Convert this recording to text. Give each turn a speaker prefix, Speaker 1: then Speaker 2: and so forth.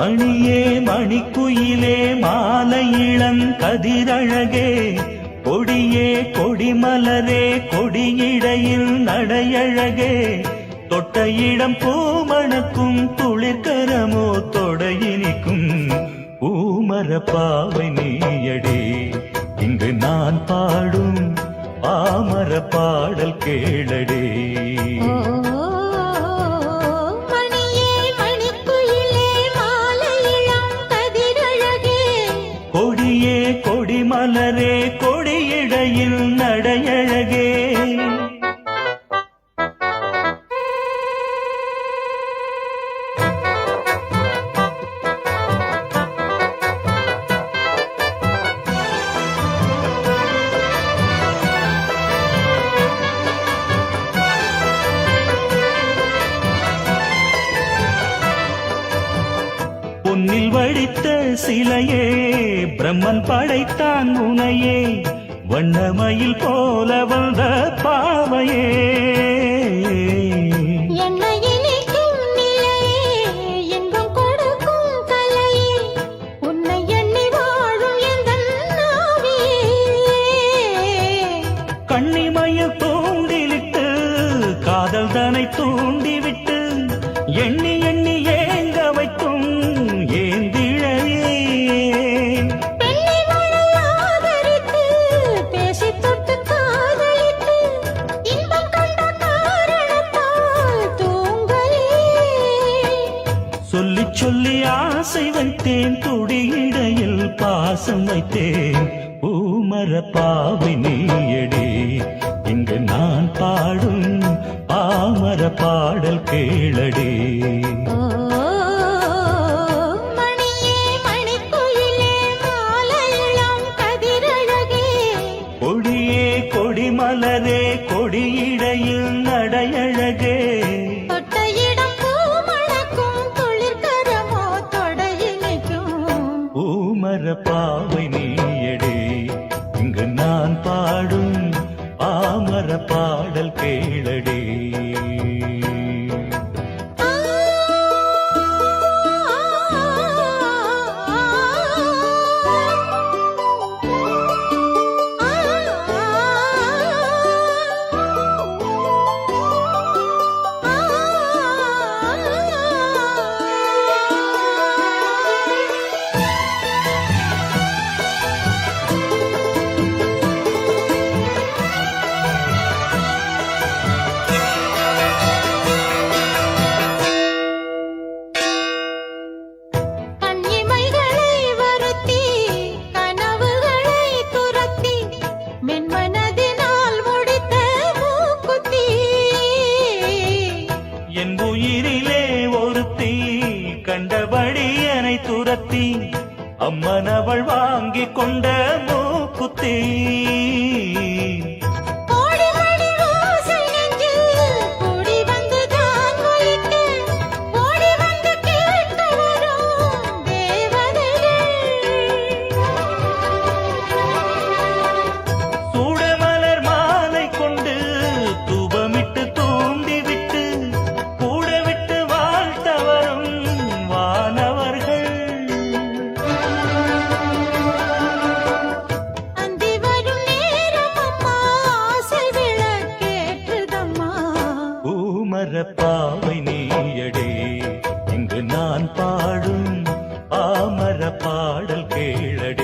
Speaker 1: மணியே மணிக்குயிலே மாலை இளம் கதிரழகே கொடியே கொடிமலரே கொடியிடையில் நடையழகே தொட்ட இடம் பூமணக்கும் துளிர்கரமோ தொடையினிக்கும் பூமர பாவை நீயடே இங்கு நான் பாடும் பாமர பாடல் கேளடே. கொடியே கொடிமலரே கொடியிடையில் நடையழகே பொன்னில் வடித்த சிலையே பிரம்மன் படைத்தான் உனையே வண்ணமயில் போல வந்த பாவையே கண்ணிமைய தூண்டிலிட்டு காதல் தனை தூண்டிவிட்டு எண்ணி எண்ணி ஏங்க வைக்கும் சொல்லி சொல்லி ஆசை வைத்தேன் துடியிடையில் பாசம் வைத்தேன் பூமர பாவை நீயடே இங்கு நான் பாடும் பாமர பாடல் கேளடே. கொடியே கொடிமலரே கொடியிடையில் நடையழகே பூமர பாவை நீயடே இங்கு நான் பாடும் பாமர பாடல் கேளடே. என் உயிரிலே ஒருத்தி கண்டபடி என்னை துரத்தி அம்மன் அவள் வாங்கி கொண்ட மூக்குத்தி பாவை நீயடே இங்கு நான் பாடும் பாமர பாடல் கேளடே.